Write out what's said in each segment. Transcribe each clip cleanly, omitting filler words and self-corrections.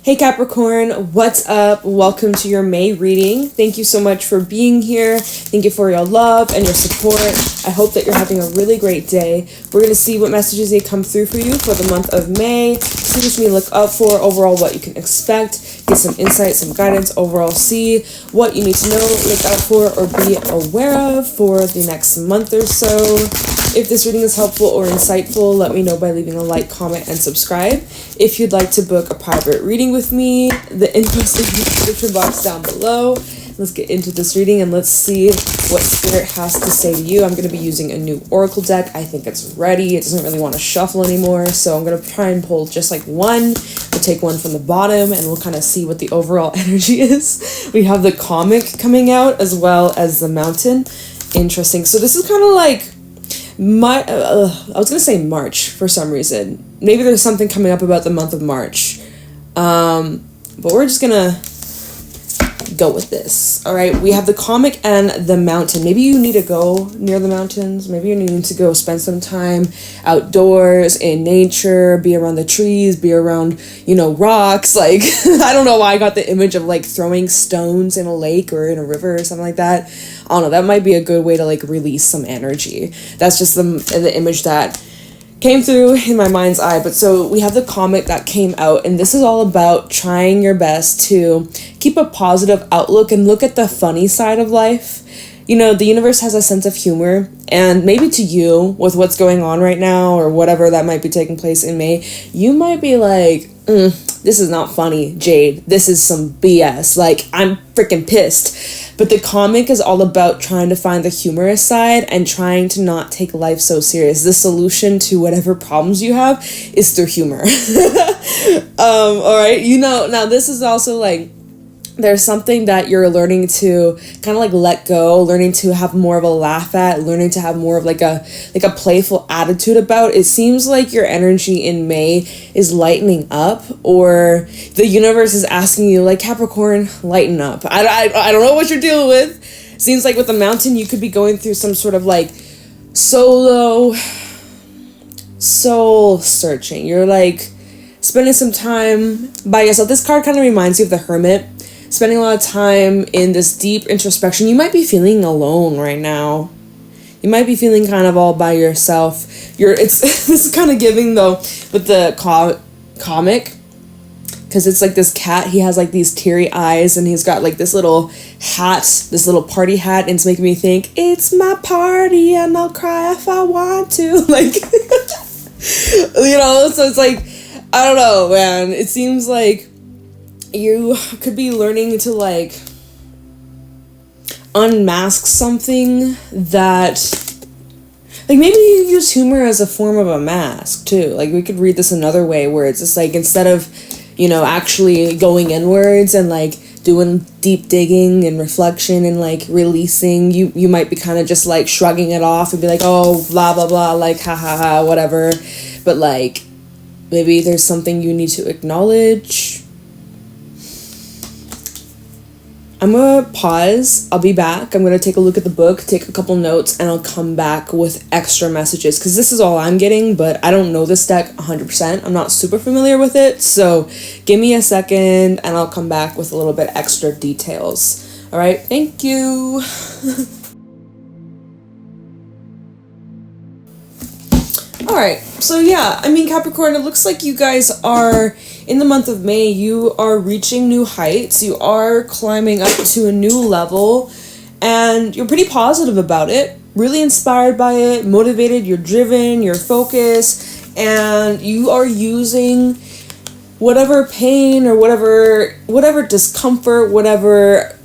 Hey Capricorn, what's up? Welcome to your May reading. Thank you so much for being here. Thank you for your love and your support. I hope that you're having a really great day. We're going to see what messages they come through for you for the month of May. See what you need to look up for, overall what you can expect, get some insight, some guidance, overall see what you need to know, look out for, or be aware of for the next month or so. If this reading is helpful or insightful, let me know by leaving a like, comment, and subscribe. If you'd like to book a private reading with me, the info is in the description box down below. Let's get into this reading and let's see what Spirit has to say to you. I'm going to be using a new Oracle deck. I think it's ready. It doesn't really want to shuffle anymore, so I'm going to try and pull just like one. We'll take one from the bottom and we'll kind of see what the overall energy is. We have the comic coming out as well as the mountain. Interesting. So this is kind of like I was gonna say March for some reason. Maybe there's something coming up about the month of March, but we're just gonna go with this. All right, we have the comic and the mountain. Maybe you need to go near the mountains. Maybe you need to go spend some time outdoors in nature, be around the trees, be around, rocks. Like, I don't know why I got the image of like throwing stones in a lake or in a river or something like that. I don't know, that might be a good way to like release some energy. That's just the image that came through in my mind's eye. But so we have the comic that came out, and this is all about trying your best to keep a positive outlook and look at the funny side of life. The universe has a sense of humor, and maybe to you, with what's going on right now or whatever that might be taking place in May, you might be like, this is not funny, Jade. This is some BS. Like, I'm freaking pissed. But the comic is all about trying to find the humorous side and trying to not take life so serious. The solution to whatever problems you have is through humor. All right. Now this is also like, there's something that you're learning to kind of like let go, learning to have more of a laugh at, learning to have more of like a playful attitude about. It seems like your energy in May is lightening up, or the universe is asking you, like, Capricorn, lighten up. I don't know what you're dealing with. Seems like with the mountain, you could be going through some sort of like soul searching. You're like spending some time by yourself. This card kind of reminds you of the Hermit. Spending a lot of time in this deep introspection. You might be feeling alone right now. You might be feeling kind of all by yourself. This is kind of giving though with the comic, because it's like this cat. He has like these teary eyes, and he's got like this little hat, this little party hat, and it's making me think it's my party and I'll cry if I want to. Like, So it's like, I don't know, man. It seems like you could be learning to like unmask something that, like, maybe you use humor as a form of a mask too. Like, we could read this another way where it's just like, instead of actually going inwards and like doing deep digging and reflection and like releasing, you might be kind of just like shrugging it off and be like, oh, blah blah blah, like ha ha ha, whatever. But like, maybe there's something you need to acknowledge. I'm going to pause. I'll be back. I'm going to take a look at the book, take a couple notes, and I'll come back with extra messages, because this is all I'm getting, but I don't know this deck 100%. I'm not super familiar with it, so give me a second, and I'll come back with a little bit extra details. All right, thank you. All right, so yeah, Capricorn, it looks like you guys are, in the month of May, you are reaching new heights. You are climbing up to a new level, and you're pretty positive about it, really inspired by it, motivated, you're driven, you're focused, and you are using whatever pain or whatever discomfort, whatever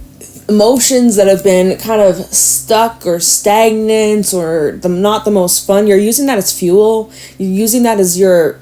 emotions that have been kind of stuck or stagnant or not the most fun. You're using that as fuel. You're using that as your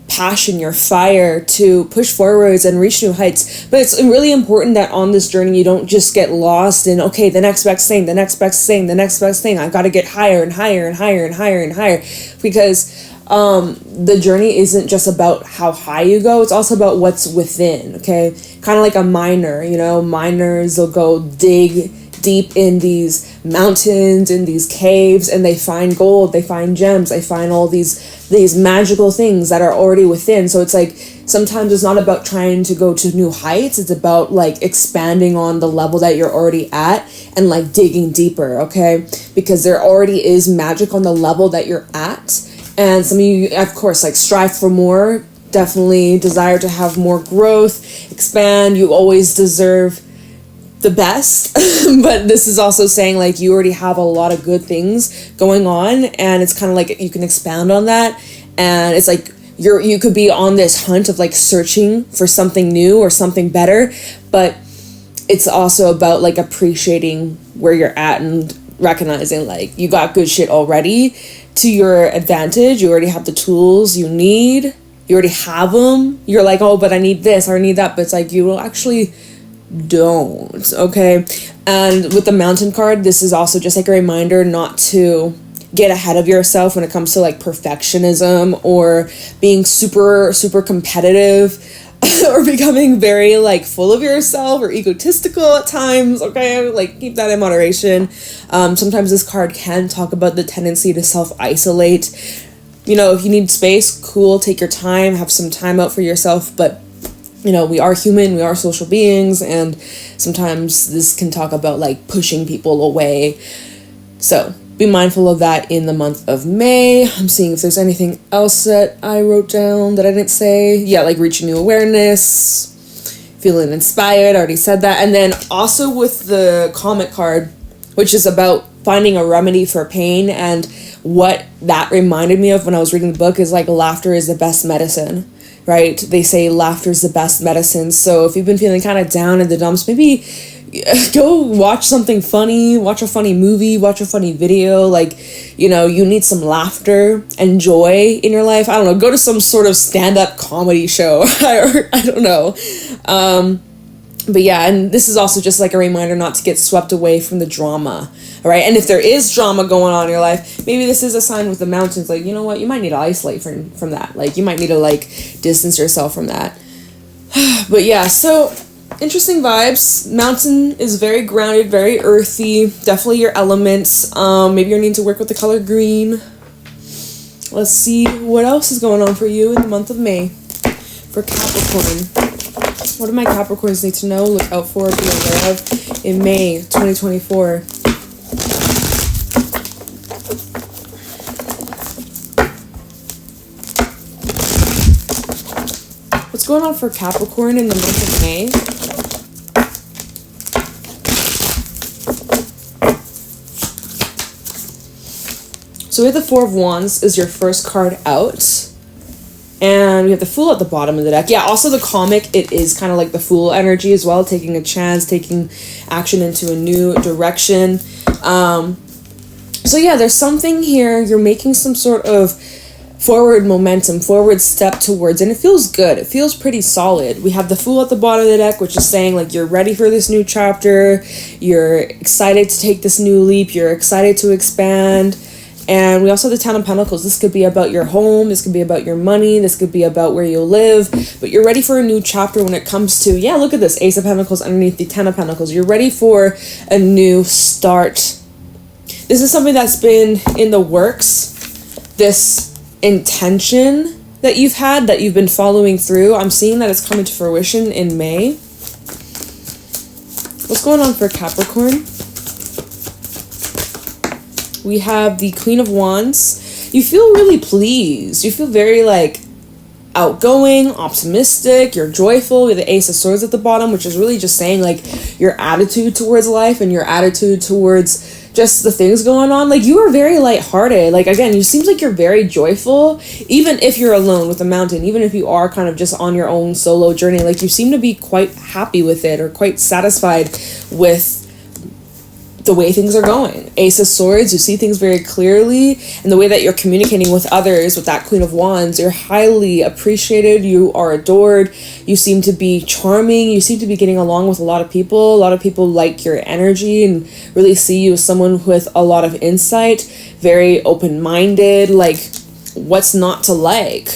passion, your fire to push forwards and reach new heights. But it's really important that on this journey you don't just get lost in, okay, the next best thing, the next best thing, the next best thing. I've got to get higher and higher and higher and higher and higher, because the journey isn't just about how high you go, it's also about what's within. Okay, kind of like a miner. Miners will go dig deep in these mountains, in these caves, and they find gold, they find gems, they find all these magical things that are already within. So it's like, sometimes it's not about trying to go to new heights, it's about like expanding on the level that you're already at and like digging deeper, okay? Because there already is magic on the level that you're at. And some of you, of course, like strive for more, definitely desire to have more growth, expand. You always deserve the best. But this is also saying like you already have a lot of good things going on, and it's kind of like you can expand on that. And it's like you could be on this hunt of like searching for something new or something better, but it's also about like appreciating where you're at and recognizing like you got good shit already to your advantage. You already have the tools you need. You already have them. You're like, oh, but I need this or I need that. But it's like, you will actually don't, okay? And with the Mountain card, this is also just like a reminder not to get ahead of yourself when it comes to like perfectionism or being super, super competitive or becoming very like full of yourself or egotistical at times, okay? Like keep that in moderation. Sometimes this card can talk about the tendency to self-isolate. You know, if you need space, cool, take your time, have some time out for yourself, but you know, we are human, we are social beings, and sometimes this can talk about like pushing people away. So be mindful of that in the month of May. I'm seeing if there's anything else that I wrote down that I didn't say. Yeah, like reaching new awareness, feeling inspired, I already said that. And then also with the comic card, which is about finding a remedy for pain, and what that reminded me of when I was reading the book is like laughter is the best medicine, right? They say laughter is the best medicine. So if you've been feeling kind of down in the dumps, maybe go watch something funny, watch a funny movie, watch a funny video. Like, you know, you need some laughter and joy in your life. I don't know, go to some sort of stand-up comedy show. I don't know. But yeah, and this is also just like a reminder not to get swept away from the drama, all right? And if there is drama going on in your life, maybe this is a sign with the mountains, like, you know what, you might need to isolate from that. Like, you might need to, like, distance yourself from that. But yeah, so interesting vibes. Mountain is very grounded, very earthy, definitely your elements. Maybe you're needing to work with the color green. Let's see what else is going on for you in the month of May for Capricorn. What do my Capricorns need to know, look out for, be aware of in May 2024? What's going on for Capricorn in the month of May? So we have the Four of Wands is your first card out. And we have the Fool at the bottom of the deck. Yeah, also the comic, it is kind of like the Fool energy as well, taking a chance, taking action into a new direction. So yeah, there's something here. You're making some sort of forward momentum, forward step towards, and it feels good. It feels pretty solid. We have the Fool at the bottom of the deck, which is saying like you're ready for this new chapter. You're excited to take this new leap. You're excited to expand. And we also have the Ten of Pentacles. This could be about your home. This could be about your money. This could be about where you live. But you're ready for a new chapter when it comes to, yeah, look at this. Ace of Pentacles underneath the Ten of Pentacles. You're ready for a new start. This is something that's been in the works. This intention that you've had, that you've been following through. I'm seeing that it's coming to fruition in May. What's going on for Capricorn? We have the Queen of Wands. You feel really pleased. You feel very like outgoing, optimistic, you're joyful. We have the Ace of Swords at the bottom, which is really just saying like your attitude towards life and your attitude towards just the things going on. Like you are very lighthearted. Like again, you seems like you're very joyful, even if you're alone with the mountain, even if you are kind of just on your own solo journey, like you seem to be quite happy with it or quite satisfied with the way things are going. Ace of Swords, you see things very clearly, and the way that you're communicating with others with that Queen of Wands, you're highly appreciated, you are adored, you seem to be charming, you seem to be getting along with a lot of people. A lot of people like your energy and really see you as someone with a lot of insight, very open-minded. Like, what's not to like?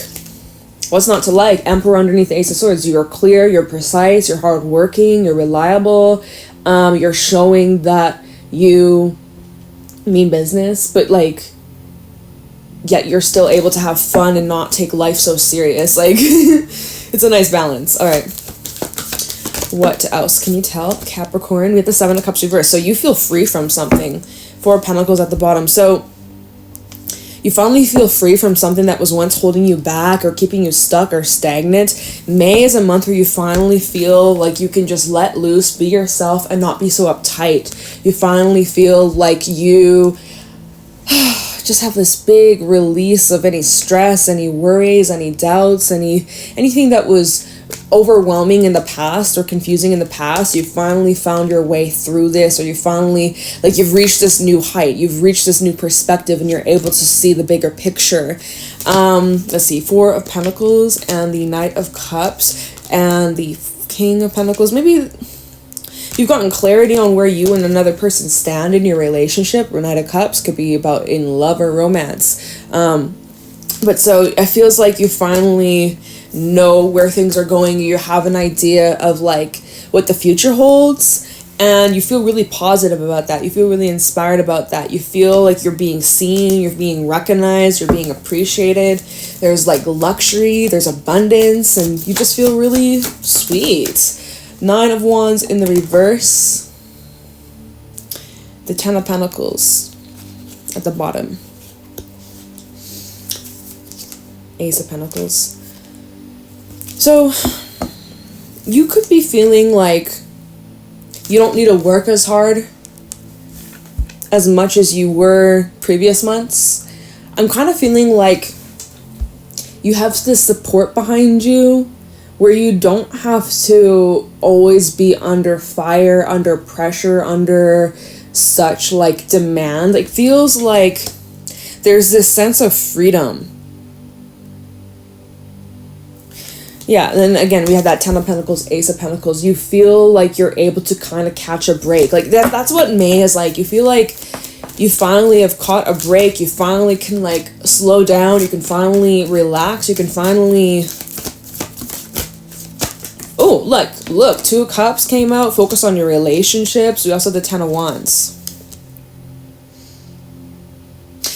What's not to like? Emperor underneath the Ace of Swords. You're clear, you're precise, you're hardworking, you're reliable. You're showing that you mean business, but like, yet you're still able to have fun and not take life so serious. Like, it's a nice balance. All right. What else can you tell, Capricorn? We have the Seven of Cups reversed. So you feel free from something. Four of Pentacles at the bottom. So you finally feel free from something that was once holding you back or keeping you stuck or stagnant. May is a month where you finally feel like you can just let loose, be yourself, and not be so uptight. You finally feel like you just have this big release of any stress, any worries, any doubts, anything that was overwhelming in the past or confusing in the past. You finally found your way through this, or you finally, like, you've reached this new height, you've reached this new perspective, and you're able to see the bigger picture. Let's see, Four of Pentacles and the Knight of Cups and the King of Pentacles. Maybe you've gotten clarity on where you and another person stand in your relationship. Knight of Cups could be about in love or romance. But so it feels like you finally know where things are going. You have an idea of like what the future holds, and you feel really positive about that. You feel really inspired about that. You feel like you're being seen, you're being recognized, you're being appreciated. There's like luxury, there's abundance, and you just feel really sweet. Nine of Wands in the reverse. The Ten of Pentacles at the bottom. Ace of Pentacles. So you could be feeling like you don't need to work as hard as much as you were previous months. I'm kind of feeling like you have this support behind you where you don't have to always be under fire, under pressure, under such like demand. It feels like there's this sense of freedom. Yeah, and then again, we have that Ten of Pentacles, Ace of Pentacles. You feel like you're able to kind of catch a break. Like that's what May is like. You feel like you finally have caught a break. You finally can like slow down. You can finally relax. You can finally... Oh, look, Two of Cups came out. Focus on your relationships. We also have the Ten of Wands.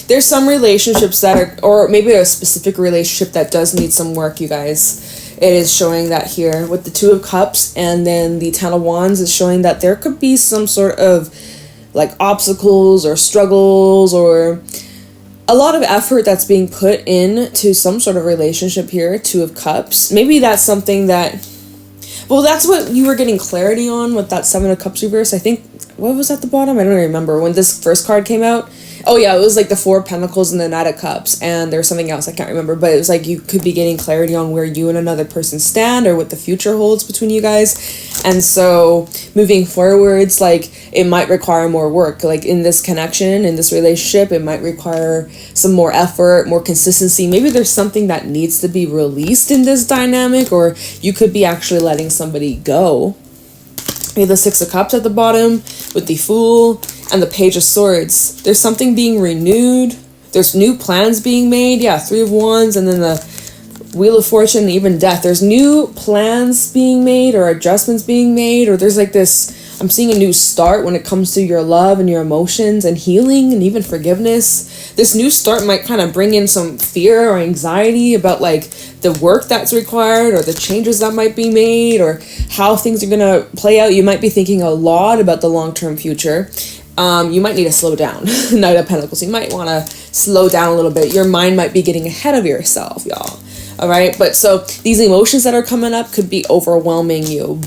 There's some relationships that are, or maybe a specific relationship that does need some work, you guys. It is showing that here with the Two of Cups, and then the Ten of Wands is showing that there could be some sort of like obstacles or struggles or a lot of effort that's being put into some sort of relationship here. Two of Cups. Maybe that's something that, well, that's what you were getting clarity on with that Seven of Cups reverse. I think, what was at the bottom? I don't remember when this first card came out. Oh yeah, it was like the Four of Pentacles and the Knight of Cups, and there's something else I can't remember, but it was like you could be getting clarity on where you and another person stand or what the future holds between you guys. And so moving forwards, like it might require more work. Like in this connection, in this relationship, it might require some more effort, more consistency. Maybe there's something that needs to be released in this dynamic, or you could be actually letting somebody go. We have the Six of Cups at the bottom with the Fool and the Page of Swords. There's something being renewed. There's new plans being made. Yeah, Three of Wands, and then the Wheel of Fortune, and even Death. There's new plans being made or adjustments being made, or there's like this, I'm seeing a new start when it comes to your love and your emotions and healing and even forgiveness. This new start might kind of bring in some fear or anxiety about like the work that's required or the changes that might be made or how things are going to play out. You might be thinking a lot about the long-term future. You might need to slow down. Knight of Pentacles. You might want to slow down a little bit. Your mind might be getting ahead of yourself, y'all. All right. But so these emotions that are coming up could be overwhelming you,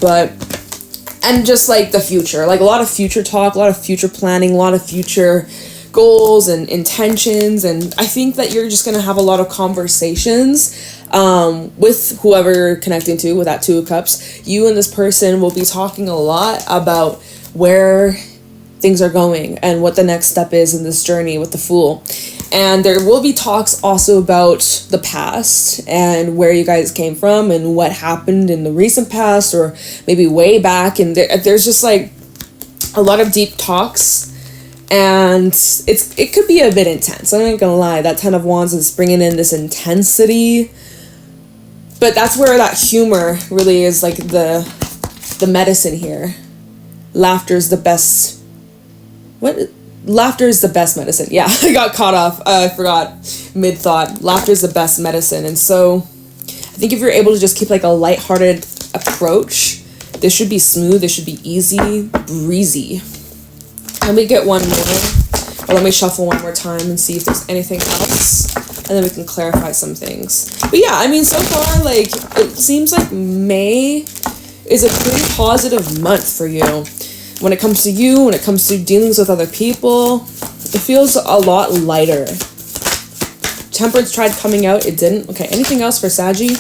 and just like the future, like a lot of future talk, a lot of future planning, a lot of future goals and intentions. And I think that you're just going to have a lot of conversations with whoever you're connecting to with that Two of Cups. You and this person will be talking a lot about where things are going and what the next step is in this journey with the Fool. And there will be talks also about the past and where you guys came from and what happened in the recent past or maybe way back. And there's just like a lot of deep talks, and it could be a bit intense. I'm not gonna lie, that Ten of Wands is bringing in this intensity, but that's where that humor really is like the medicine here. laughter is the best. Laughter is the best medicine. Yeah, I got caught off. I forgot mid-thought. Laughter is the best medicine. And so I think if you're able to just keep like a lighthearted approach, this should be smooth. This should be easy, breezy. Let me get one more. Or let me shuffle one more time and see if there's anything else. And then we can clarify some things. But yeah, I mean, so far, like, it seems like May is a pretty positive month for you. When it comes to you, when it comes to dealings with other people, it feels a lot lighter. Temperance tried coming out, it didn't. Okay, anything else for Saggy?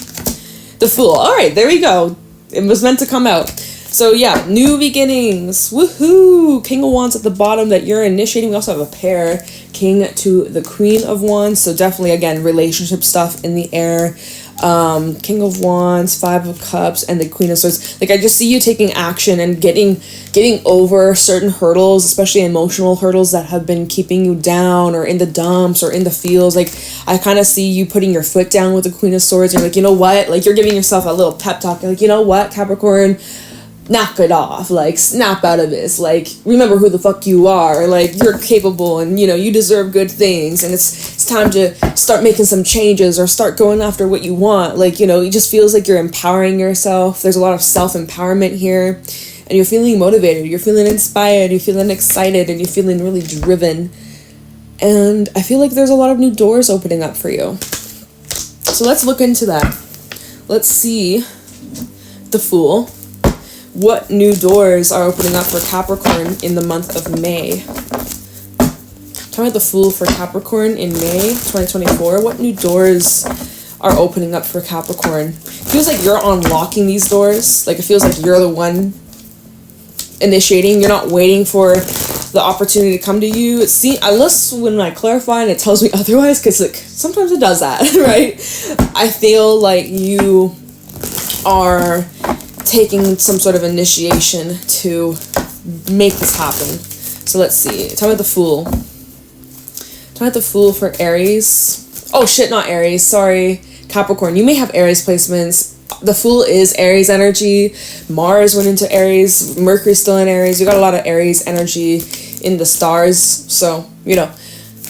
The Fool. All right, there we go. It was meant to come out. So yeah, new beginnings. Woohoo! King of Wands at the bottom that you're initiating. We also have a pair. King to the Queen of Wands. So definitely, again, relationship stuff in the air. King of Wands, Five of Cups, and the Queen of Swords. Like, I just see you taking action and getting over certain hurdles, especially emotional hurdles that have been keeping you down or in the dumps or in the feels. Like, I kind of see you putting your foot down with the Queen of Swords. You're like, you know what? Like, you're giving yourself a little pep talk. You're like, you know what, Capricorn? Knock it off. Like, snap out of this. Like, remember who the fuck you are. Like, you're capable and, you know, you deserve good things. And it's time to start making some changes or start going after what you want. Like, you know, it just feels like you're empowering yourself. There's a lot of self-empowerment here. And you're feeling motivated. You're feeling inspired. You're feeling excited. And you're feeling really driven. And I feel like there's a lot of new doors opening up for you. So let's look into that. Let's see the Fool. What new doors are opening up for Capricorn in the month of May? Tell me the Fool for Capricorn in May 2024. What new doors are opening up for Capricorn? It feels like you're unlocking these doors. Like, it feels like you're the one initiating. You're not waiting for the opportunity to come to you. Unless when I clarify and it tells me otherwise, because like sometimes it does that, right? I feel like you are taking some sort of initiation to make this happen. So let's see. Tell me the Fool. Tell me the Fool for Aries. Oh shit, not Aries. Sorry. Capricorn. You may have Aries placements. The Fool is Aries energy. Mars went into Aries. Mercury's still in Aries. You got a lot of Aries energy in the stars. So, you know,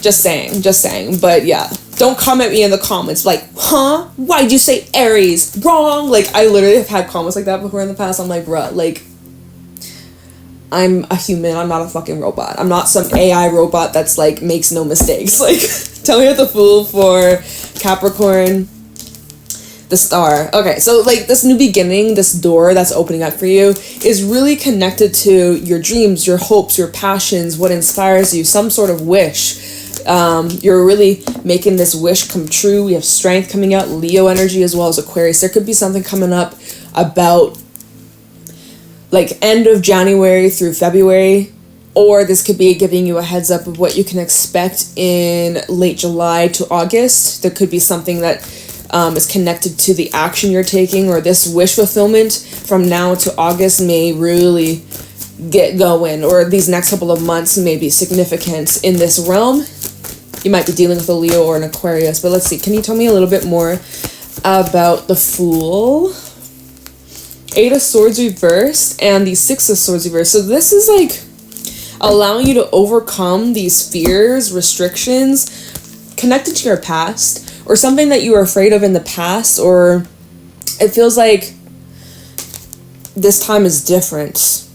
just saying. But yeah, don't come at me in the comments like, huh? Why'd you say Aries? Wrong. Like, I literally have had comments like that before in the past. I'm like, bruh, like, I'm a human. I'm not a fucking robot. I'm not some AI robot that's like makes no mistakes. Like, tell me what the Fool for Capricorn. The Star. Okay, so like this new beginning, this door that's opening up for you is really connected to your dreams, your hopes, your passions, what inspires you, some sort of wish. You're really making this wish come true. We have Strength coming out, Leo energy as well as Aquarius. There could be something coming up about like end of January through February, or this could be giving you a heads up of what you can expect in late July to August. There could be something that is connected to the action you're taking, or this wish fulfillment from now to August may really get going, or these next couple of months may be significant in this realm. You might be dealing with a Leo or an Aquarius, but let's see. Can you tell me a little bit more about the Fool? Eight of Swords reversed and the Six of Swords reversed. So this is like allowing you to overcome these fears, restrictions connected to your past, or something that you were afraid of in the past, or it feels like this time is different.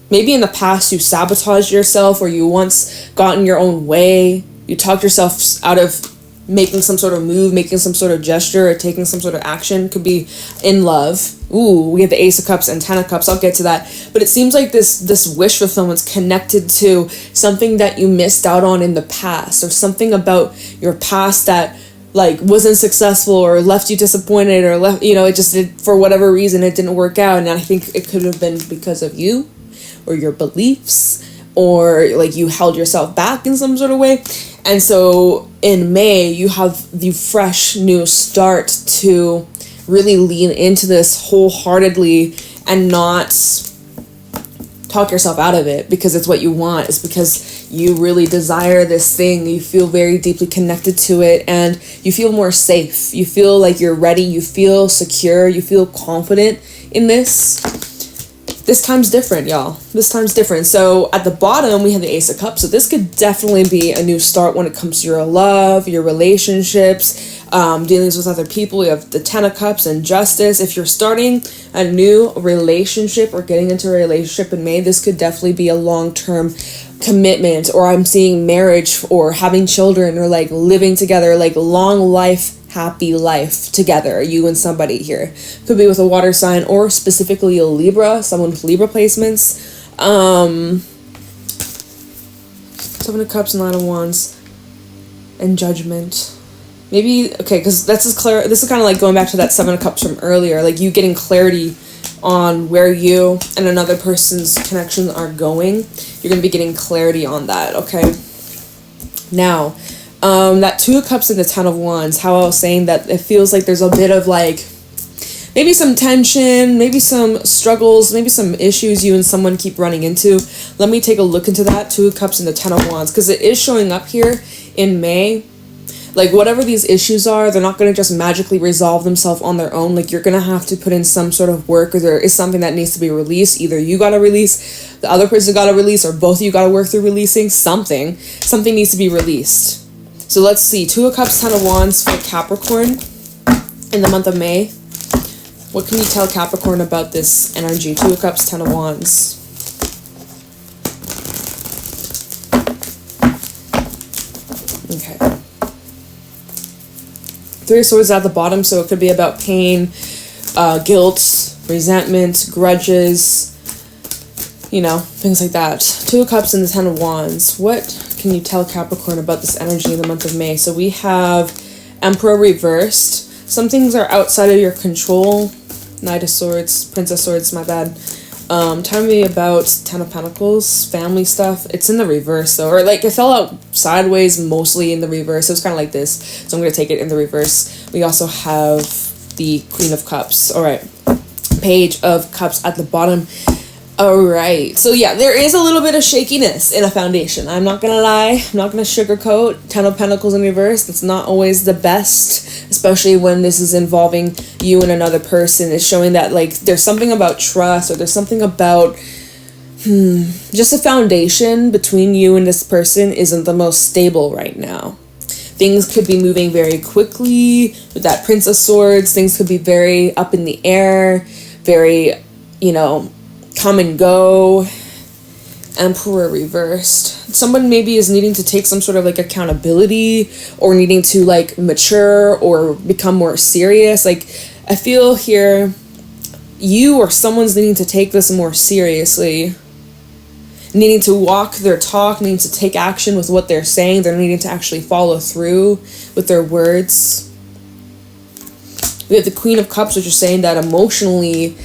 Maybe in the past you sabotaged yourself, or you once got in your own way. You talked yourself out of making some sort of move, making some sort of gesture, or taking some sort of action. Could be in love. Ooh, we have the Ace of Cups and Ten of Cups. I'll get to that. But it seems like this wish fulfillment's connected to something that you missed out on in the past, or something about your past that like wasn't successful or left you disappointed, or left, you know, it just did, for whatever reason it didn't work out. And I think it could have been because of you or your beliefs, or like you held yourself back in some sort of way. And so in May you have the fresh new start to really lean into this wholeheartedly and not talk yourself out of it because it's what you want. It's because you really desire this thing. You feel very deeply connected to it, and you feel more safe. You feel like you're ready. You feel secure. You feel confident in this. this time's different, y'all. This time's different. So at the bottom, we have the Ace of Cups. So this could definitely be a new start when it comes to your love, your relationships, dealings with other people. You have the Ten of Cups and Justice. If you're starting a new relationship or getting into a relationship in May, this could definitely be a long-term commitment, or I'm seeing marriage or having children or like living together, like long life, happy life together, you and somebody here. Could be with a water sign or specifically a Libra, someone with Libra placements. Seven of Cups, Nine of Wands, and Judgment. Maybe, okay, because this is kind of like going back to that Seven of Cups from earlier, like you getting clarity on where you and another person's connections are going. You're going to be getting clarity on that, okay? Now, that Two of Cups and the Ten of Wands, how I was saying that it feels like there's a bit of like maybe some tension, maybe some struggles, maybe some issues you and someone keep running into. Let me take a look into that Two of Cups and the Ten of Wands, because it is showing up here in May. Like whatever these issues are, they're not going to just magically resolve themselves on their own. Like you're going to have to put in some sort of work, or there is something that needs to be released. Either you got to release, the other person got to release, or both of you got to work through releasing something. Something needs to be released. So let's see. Two of Cups, Ten of Wands for Capricorn in the month of May. What can you tell Capricorn about this energy? Two of Cups, Ten of Wands. Okay. Three of Swords at the bottom, so it could be about pain, guilt, resentment, grudges, you know, things like that. Two of Cups and the Ten of Wands. What can you tell Capricorn about this energy in the month of May? So we have Emperor reversed. Some things are outside of your control. Knight of Swords, Prince of Swords, my bad. Tell me about Ten of Pentacles, family stuff. It's in the reverse though, or like it fell out sideways, mostly in the reverse. It was kind of like this, so I'm going to take it in the reverse. We also have the Queen of Cups. All right, Page of Cups at the bottom. All right, so yeah, there is a little bit of shakiness in a foundation. I'm not gonna lie, I'm not gonna sugarcoat. Ten of Pentacles in reverse, that's not always the best, especially when this is involving you and another person. It's showing that like there's something about trust, or there's something about just the foundation between you and this person isn't the most stable right now. Things could be moving very quickly with that Prince of Swords. Things could be very up in the air, very, you know, come and go. Emperor reversed. Someone maybe is needing to take some sort of like accountability, or needing to like mature or become more serious. Like I feel here you or someone's needing to take this more seriously, needing to walk their talk, needing to take action with what they're saying. They're needing to actually follow through with their words. We have the Queen of Cups, which is saying that emotionally,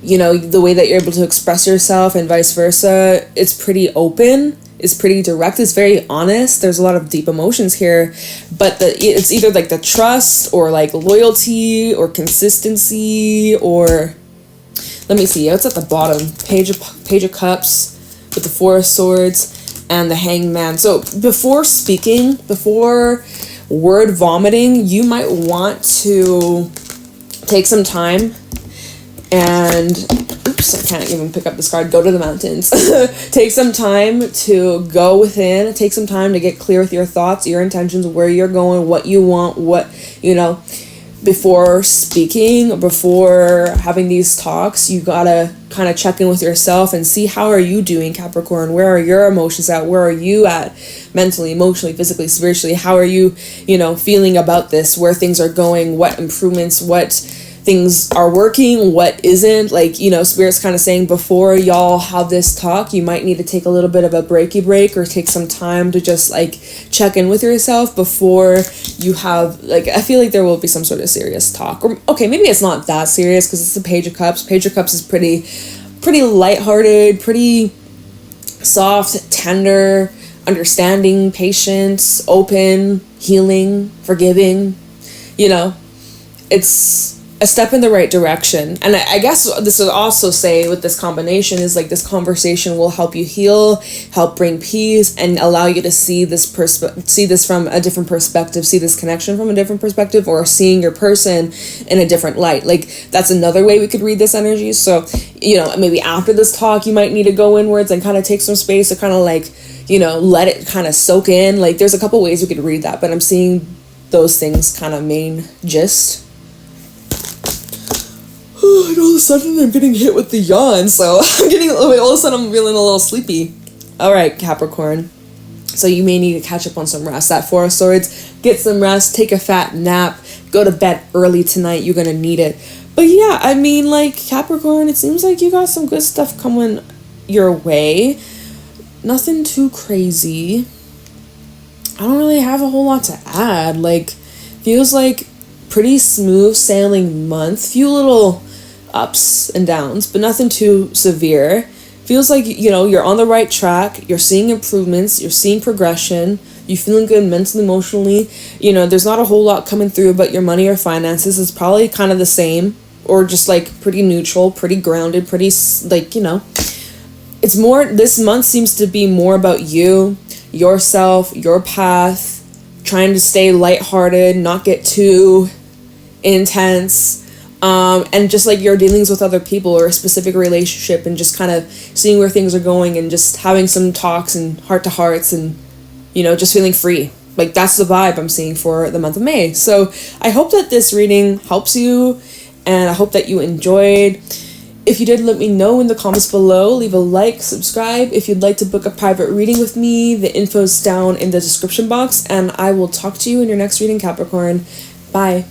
you know, the way that you're able to express yourself and vice versa, it's pretty open, it's pretty direct, it's very honest. There's a lot of deep emotions here, but it's either like the trust or like loyalty or consistency, or let me see, what's at the bottom? Page of Cups with the Four of Swords and the Hanged Man. So before speaking, before word vomiting, you might want to take some time and, oops, I can't even pick up this card, go to the mountains. Take some time to go within, take some time to get clear with your thoughts, your intentions, where you're going, what you want, what, you know, before speaking, before having these talks, you gotta kind of check in with yourself and see, how are you doing, Capricorn? Where are your emotions at? Where are you at mentally, emotionally, physically, spiritually? How are you, you know, feeling about this? Where things are going? What improvements? What things are working, what isn't? Like, you know, Spirit's kind of saying before y'all have this talk, you might need to take a little bit of a breaky break, or take some time to just like check in with yourself before you have, like, I feel like there will be some sort of serious talk. Or okay, maybe it's not that serious because it's the Page of Cups. Page of Cups is pretty lighthearted, pretty soft, tender, understanding, patient, open, healing, forgiving. You know, it's a step in the right direction. And I guess this would also say with this combination is like this conversation will help you heal, help bring peace, and allow you to see this from a different perspective, see this connection from a different perspective, or seeing your person in a different light. Like that's another way we could read this energy. So, you know, maybe after this talk you might need to go inwards and kind of take some space to kind of like, you know, let it kind of soak in. Like there's a couple ways we could read that, but I'm seeing those things kind of main gist. And all of a sudden I'm getting hit with the yawn, so all of a sudden I'm feeling a little sleepy. Alright, Capricorn. So you may need to catch up on some rest. That Four of Swords, get some rest, take a fat nap, go to bed early tonight, you're gonna need it. But yeah, I mean, like, Capricorn, it seems like you got some good stuff coming your way. Nothing too crazy. I don't really have a whole lot to add. Like, feels like pretty smooth sailing month. Few little ups and downs, but nothing too severe. Feels like, you know, you're on the right track. You're seeing improvements. You're seeing progression. You're feeling good mentally, emotionally. You know, there's not a whole lot coming through, but your money or finances is probably kind of the same, or just like pretty neutral, pretty grounded, pretty like, you know, it's more, this month seems to be more about you, yourself, your path, trying to stay lighthearted, not get too intense, and just like your dealings with other people or a specific relationship, and just kind of seeing where things are going and just having some talks and heart to hearts, and, you know, just feeling free. Like that's the vibe I'm seeing for the month of May. So I hope that this reading helps you, and I hope that you enjoyed. If you did, let me know in the comments below. Leave a like, subscribe. If you'd like to book a private reading with me, the info's down in the description box, and I will talk to you in your next reading, Capricorn. Bye.